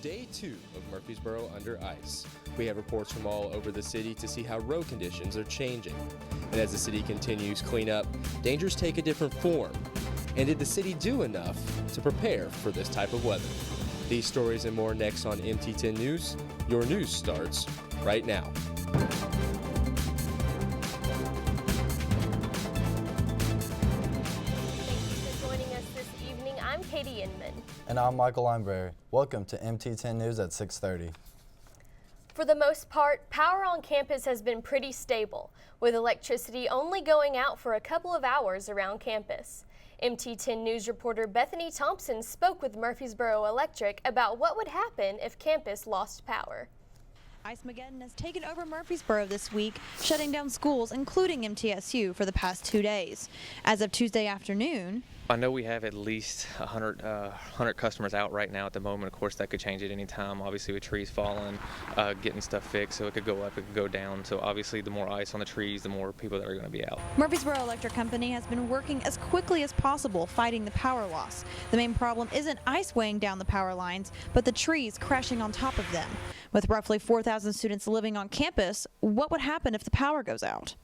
Day 2 of Murfreesboro under ice. We have reports from all over the city to see how road conditions are changing. And as the city continues cleanup, dangers take a different form. And did the city do enough to prepare for this type of weather? These stories and more next on MT10 News. Your news starts right now. Inman. And I'm Michael Lineberry. Welcome to MT10 News at 6:30. For the most part, power on campus has been pretty stable, with electricity only going out for a couple of hours around campus. MT10 News reporter Bethany Thompson spoke with Murfreesboro Electric about what would happen if campus lost power. Ice-mageddon has taken over Murfreesboro this week, shutting down schools, including MTSU, for the past 2 days. As of Tuesday afternoon, I know we have at least 100 customers out right now at the moment. Of course, that could change at any time. Obviously, with trees falling, getting stuff fixed, so it could go up, it could go down. So obviously, the more ice on the trees, the more people that are going to be out. Murfreesboro Electric Company has been working as quickly as possible fighting the power loss. The main problem isn't ice weighing down the power lines, but the trees crashing on top of them. With roughly 4,000 students living on campus, what would happen if the power goes out?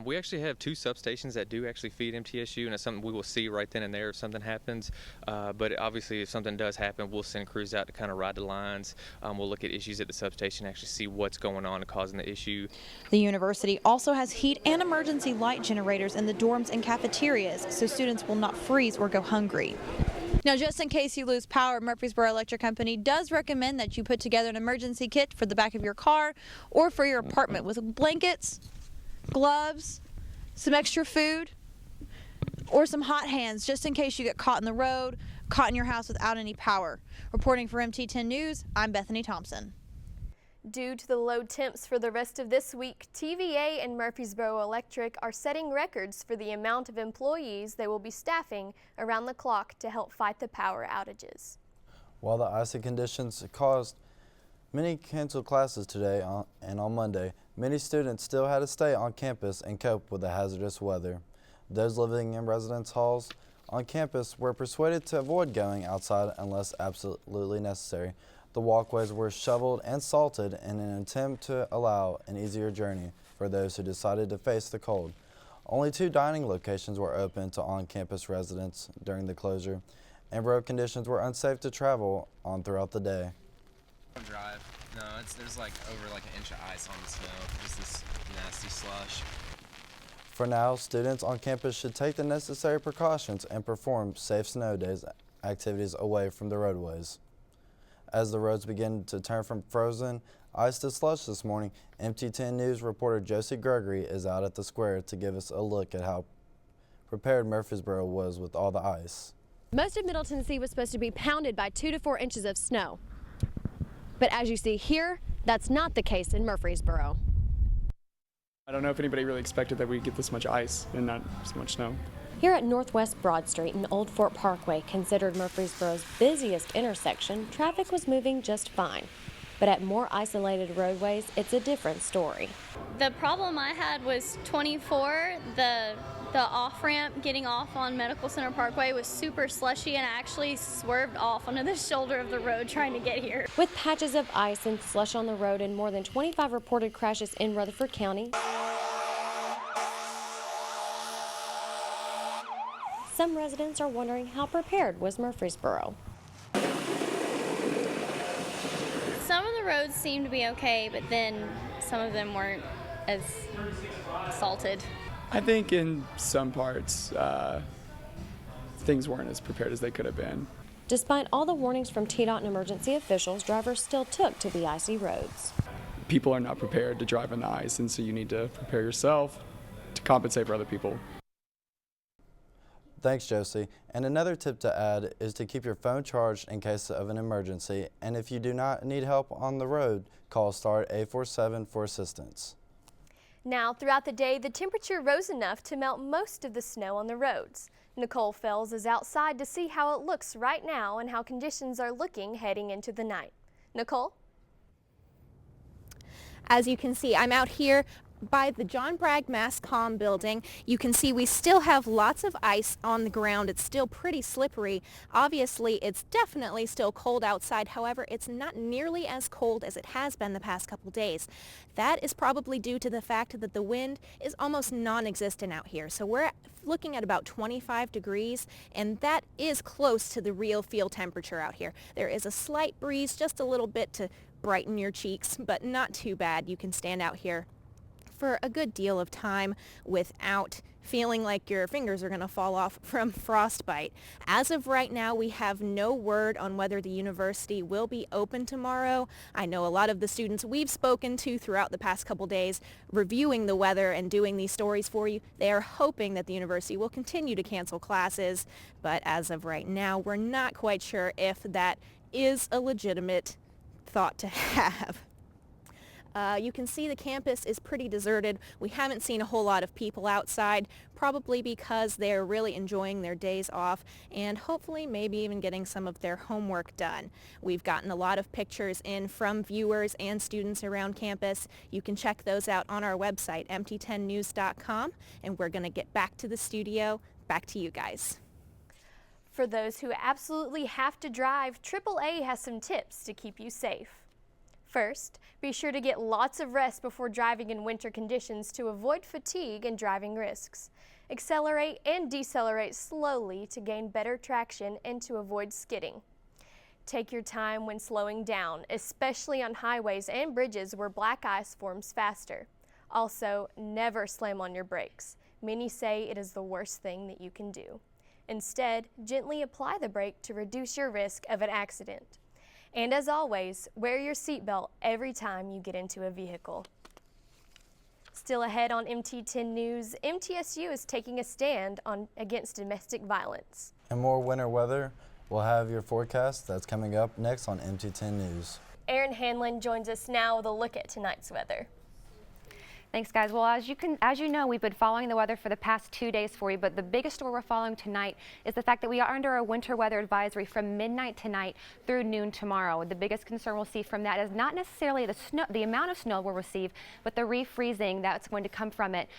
We actually have 2 substations that do actually feed MTSU, and it's something we will see right then and there if something happens. But obviously, if something does happen, we'll send crews out to kind of ride the lines. We'll look at issues at the substation, actually see what's going on and causing the issue. The university also has heat and emergency light generators in the dorms and cafeterias, so students will not freeze or go hungry. Now, just in case you lose power, Murfreesboro Electric Company does recommend that you put together an emergency kit for the back of your car or for your apartment with blankets, gloves, some extra food, or some hot hands just in case you get caught in the road, caught in your house without any power. Reporting for MT10 News, I'm Bethany Thompson. Due to the low temps for the rest of this week, TVA and Murfreesboro Electric are setting records for the amount of employees they will be staffing around the clock to help fight the power outages. While the icy conditions caused many canceled classes today and on Monday, many students still had to stay on campus and cope with the hazardous weather. Those living in residence halls on campus were persuaded to avoid going outside unless absolutely necessary. The walkways were shoveled and salted in an attempt to allow an easier journey for those who decided to face the cold. Only 2 dining locations were open to on-campus residents during the closure, and road conditions were unsafe to travel on throughout the day. Drive. No, there's like over like an inch of ice on the snow, just this nasty slush. For now, students on campus should take the necessary precautions and perform safe snow days activities away from the roadways. As the roads begin to turn from frozen ice to slush this morning, MT10 News reporter Josie Gregory is out at the square to give us a look at how prepared Murfreesboro was with all the ice. Most of Middle Tennessee was supposed to be pounded by 2 to 4 inches of snow. But as you see here, that's not the case in Murfreesboro. I don't know if anybody really expected that we'd get this much ice and not so much snow. Here at Northwest Broad Street and Old Fort Parkway, considered Murfreesboro's busiest intersection, traffic was moving just fine. But at more isolated roadways, it's a different story. The problem I had was 24, the off-ramp getting off on Medical Center Parkway was super slushy, and I actually swerved off onto the shoulder of the road trying to get here. With patches of ice and slush on the road and more than 25 reported crashes in Rutherford County, some residents are wondering how prepared was Murfreesboro. Some of the roads seemed to be okay, but then some of them weren't as salted. I think in some parts, things weren't as prepared as they could have been. Despite all the warnings from TDOT and emergency officials, drivers still took to the icy roads. People are not prepared to drive on the ice, and so you need to prepare yourself to compensate for other people. Thanks, Josie. And another tip to add is to keep your phone charged in case of an emergency. And if you do not need help on the road, call star 847 for assistance. Now, throughout the day, the temperature rose enough to melt most of the snow on the roads. Nicole Fels is outside to see how it looks right now and how conditions are looking heading into the night. Nicole? As you can see, I'm out here by the John Bragg Mass Comm building. You can see we still have lots of ice on the ground. It's still pretty slippery. Obviously, it's definitely still cold outside. However, it's not nearly as cold as it has been the past couple days. That is probably due to the fact that the wind is almost non-existent out here. So we're looking at about 25 degrees, and that is close to the real field temperature out here. There is a slight breeze, just a little bit to brighten your cheeks, but not too bad. You can stand out here for a good deal of time without feeling like your fingers are going to fall off from frostbite. As of right now, we have no word on whether the university will be open tomorrow. I know a lot of the students we've spoken to throughout the past couple days reviewing the weather and doing these stories for you, they are hoping that the university will continue to cancel classes, but as of right now, we're not quite sure if that is a legitimate thought to have. You can see the campus is pretty deserted. We haven't seen a whole lot of people outside, probably because they're really enjoying their days off and hopefully maybe even getting some of their homework done. We've gotten a lot of pictures in from viewers and students around campus. You can check those out on our website, MT10news.com, and we're going to get back to the studio. Back to you guys. For those who absolutely have to drive, AAA has some tips to keep you safe. First, be sure to get lots of rest before driving in winter conditions to avoid fatigue and driving risks. Accelerate and decelerate slowly to gain better traction and to avoid skidding. Take your time when slowing down, especially on highways and bridges where black ice forms faster. Also, never slam on your brakes. Many say it is the worst thing that you can do. Instead, gently apply the brake to reduce your risk of an accident. And as always, wear your seatbelt every time you get into a vehicle. Still ahead on MT10 News, MTSU is taking a stand against domestic violence. And more winter weather. We'll have your forecast that's coming up next on MT10 News. Erin Hanlan joins us now with a look at tonight's weather. Thanks, guys. Well, as you know, we've been following the weather for the past 2 days for you, but the biggest story we're following tonight is the fact that we are under a winter weather advisory from midnight tonight through noon tomorrow. The biggest concern we'll see from that is not necessarily the amount of snow we'll receive, but the refreezing that's going to come from it,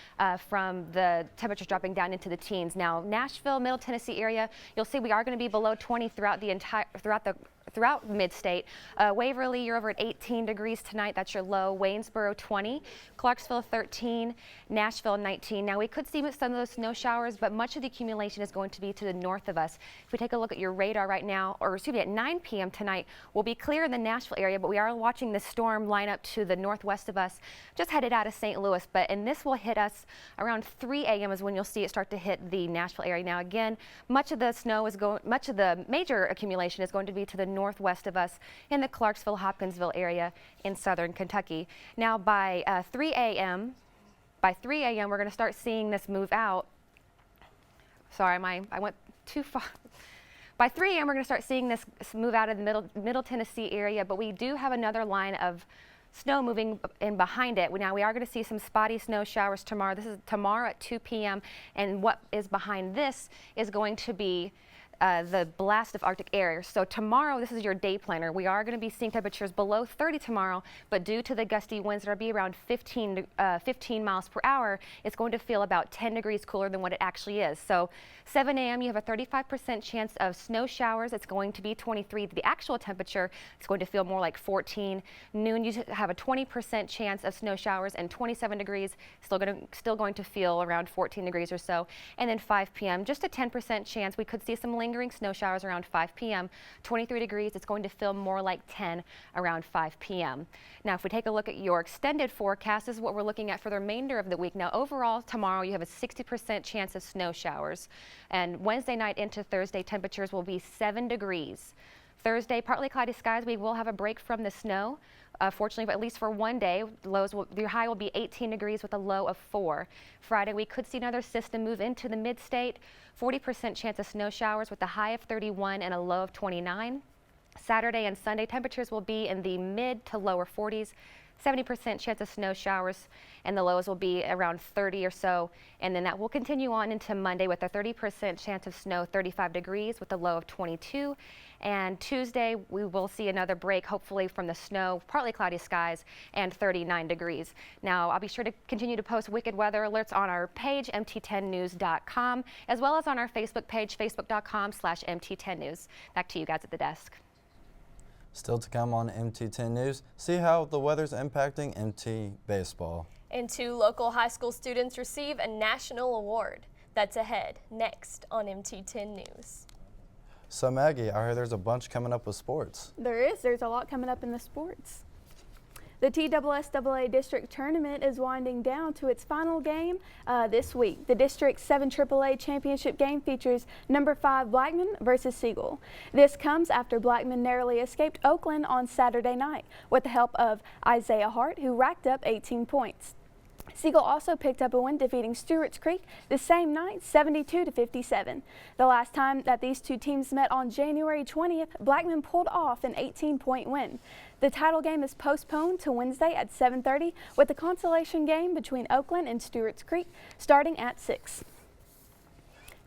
from the temperatures dropping down into the teens. Now, Nashville, Middle Tennessee area, you'll see we are going to be below 20 throughout mid-state. Waverly, you're over at 18 degrees tonight. That's your low. Waynesboro, 20. Clarksville, 13. Nashville, 19. Now, we could see some of those snow showers, but much of the accumulation is going to be to the north of us. If we take a look at your radar right now, or excuse me, at 9 p.m. tonight, we'll be clear in the Nashville area, but we are watching the storm line up to the northwest of us, just headed out of St. Louis. And this will hit us around 3 a.m. is when you'll see it start to hit the Nashville area. Now, again, much of the major accumulation is going to be to the northwest of us in the Clarksville, Hopkinsville area in southern Kentucky. Now by 3 a.m., we're going to start seeing this move out. Sorry, I went too far. By 3 a.m., we're going to start seeing this move out of the middle Tennessee area, but we do have another line of snow moving in behind it. Now we are going to see some spotty snow showers tomorrow. This is tomorrow at 2 p.m. and what is behind this is going to be the blast of Arctic air. So tomorrow, this is your day planner. We are going to be seeing temperatures below 30 tomorrow, but due to the gusty winds that will be around 15 miles per hour, it's going to feel about 10 degrees cooler than what it actually is. So 7 a.m., you have a 35% chance of snow showers. It's going to be 23. The actual temperature is going to feel more like 14. Noon, you have a 20% chance of snow showers and 27 degrees. Still going to feel around 14 degrees or so. And then 5 p.m., just a 10% chance we could see some lingering snow showers around 5 p.m. 23 degrees. It's going to feel more like 10 around 5 p.m. Now, if we take a look at your extended forecast, this is what we're looking at for the remainder of the week. Now, overall, tomorrow you have a 60% chance of snow showers. And Wednesday night into Thursday, temperatures will be 7 degrees. Thursday, partly cloudy skies. We will have a break from the snow. Fortunately, but at least for one day, your high will be 18 degrees with a low of 4. Friday, we could see another system move into the mid-state. 40% chance of snow showers with a high of 31 and a low of 29. Saturday and Sunday, temperatures will be in the mid to lower 40s. 70% chance of snow showers, and the lows will be around 30 or so. And then that will continue on into Monday with a 30% chance of snow, 35 degrees with a low of 22. And Tuesday, we will see another break, hopefully from the snow, partly cloudy skies, and 39 degrees. Now, I'll be sure to continue to post wicked weather alerts on our page, MT10news.com, as well as on our Facebook page, facebook.com/MT10news. Back to you guys at the desk. Still to come on MT10 News, see how the weather's impacting MT baseball. And 2 local high school students receive a national award. That's ahead, next on MT10 News. So Maggie, I heard there's a bunch coming up with sports. There is. There's a lot coming up in the sports. The TSSAA District Tournament is winding down to its final game this week. The District 7 AAA Championship game features number 5 Blackman versus Siegel. This comes after Blackman narrowly escaped Oakland on Saturday night with the help of Isaiah Hart, who racked up 18 points. Siegel also picked up a win, defeating Stewart's Creek the same night, 72-57. The last time that these two teams met on January 20th, Blackman pulled off an 18-point win. The title game is postponed to Wednesday at 7:30, with the consolation game between Oakland and Stewart's Creek starting at 6.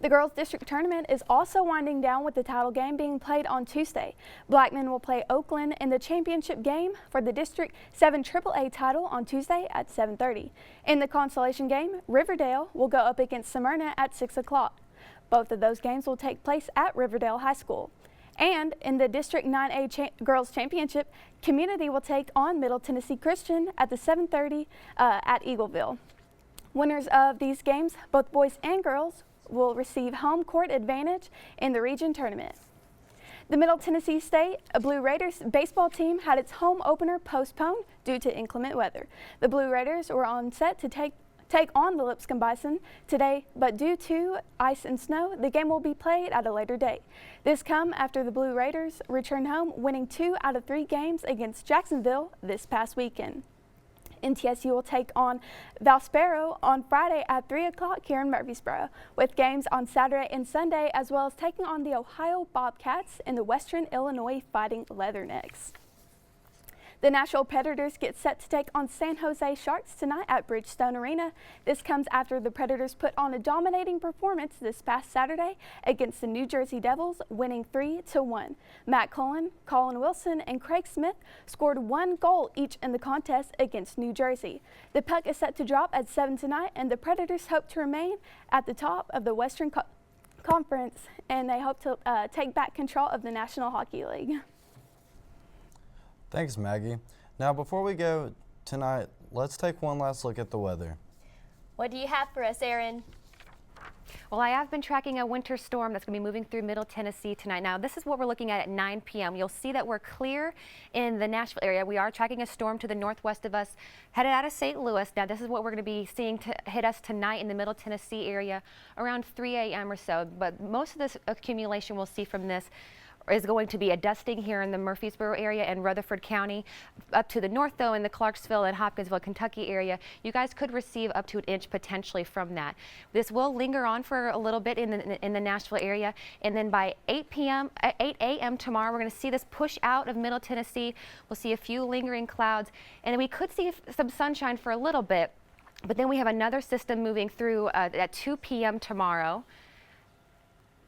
The girls' district tournament is also winding down, with the title game being played on Tuesday. Blackman will play Oakland in the championship game for the District 7 AAA title on Tuesday at 7:30. In the consolation game, Riverdale will go up against Smyrna at 6 o'clock. Both of those games will take place at Riverdale High School. And in the District 9A Girls Championship, Community will take on Middle Tennessee Christian at the 7:30 at Eagleville. Winners of these games, both boys and girls, will receive home court advantage in the region tournament. The Middle Tennessee State Blue Raiders baseball team had its home opener postponed due to inclement weather. The Blue Raiders were on set to take on the Lipscomb Bison today, but due to ice and snow, the game will be played at a later date. This comes after the Blue Raiders returned home, winning 2 out of 3 games against Jacksonville this past weekend. NTSU will take on Valspero on Friday at 3 o'clock here in Murfreesboro, with games on Saturday and Sunday, as well as taking on the Ohio Bobcats and the Western Illinois Fighting Leathernecks. The Nashville Predators get set to take on San Jose Sharks tonight at Bridgestone Arena. This comes after the Predators put on a dominating performance this past Saturday against the New Jersey Devils, winning 3-1. Matt Cullen, Colin Wilson, and Craig Smith scored 1 goal each in the contest against New Jersey. The puck is set to drop at 7 tonight, and the Predators hope to remain at the top of the Western Conference, and they hope to take back control of the National Hockey League. Thanks, Maggie. Now, before we go tonight, let's take one last look at the weather. What do you have for us, Erin? Well, I have been tracking a winter storm that's going to be moving through Middle Tennessee tonight. Now, this is what we're looking at 9 p.m. You'll see that we're clear in the Nashville area. We are tracking a storm to the northwest of us, headed out of St. Louis. Now, this is what we're going to be seeing to hit us tonight in the Middle Tennessee area around 3 a.m. or so. But most of this accumulation we'll see from this is going to be a dusting here in the Murfreesboro area and Rutherford County. Up to the north, though, in the Clarksville and Hopkinsville, Kentucky area, you guys could receive up to an inch potentially from that. This will linger on for a little bit in the Nashville area, and then by 8 a.m. tomorrow, we're going to see this push out of Middle Tennessee. We'll see a few lingering clouds, and we could see some sunshine for a little bit, but then we have another system moving through at 2 p.m. tomorrow.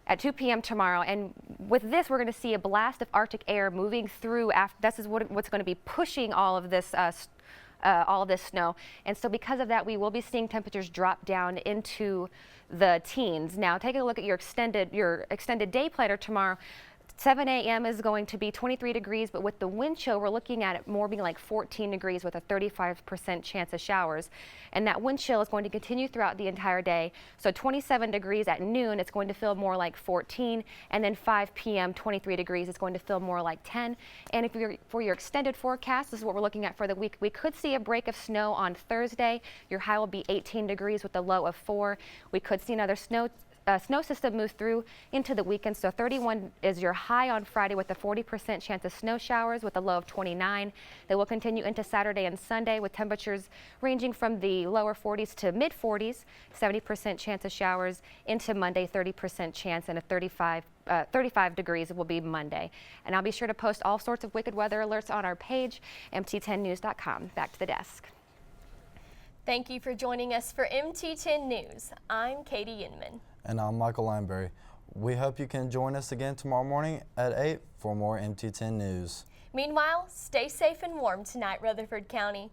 At 2 p.m. tomorrow, and with this, we're going to see a blast of Arctic air moving through. This is what's going to be pushing all of this snow, and so because of that, we will be seeing temperatures drop down into the teens. Now, take a look at your extended day planner tomorrow. 7 a.m. is going to be 23 degrees, but with the wind chill, we're looking at it more being like 14 degrees with a 35% chance of showers. And that wind chill is going to continue throughout the entire day. So 27 degrees at noon, it's going to feel more like 14. And then 5 p.m., 23 degrees, it's going to feel more like 10. And if you're for your extended forecast, this is what we're looking at for the week. We could see a break of snow on Thursday. Your high will be 18 degrees with a low of 4. We could see another snow system moves through into the weekend. So 31 is your high on Friday with a 40% chance of snow showers with a low of 29. They will continue into Saturday and Sunday with temperatures ranging from the lower 40s to mid 40s, 70% chance of showers into Monday, 30% chance, and a 35 degrees will be Monday. And I'll be sure to post all sorts of wicked weather alerts on our page, MT10news.com. Back to the desk. Thank you for joining us for MT10 News. I'm Katie Inman. And I'm Michael Lineberry. We hope you can join us again tomorrow morning at 8 for more MT10 News. Meanwhile, stay safe and warm tonight, Rutherford County.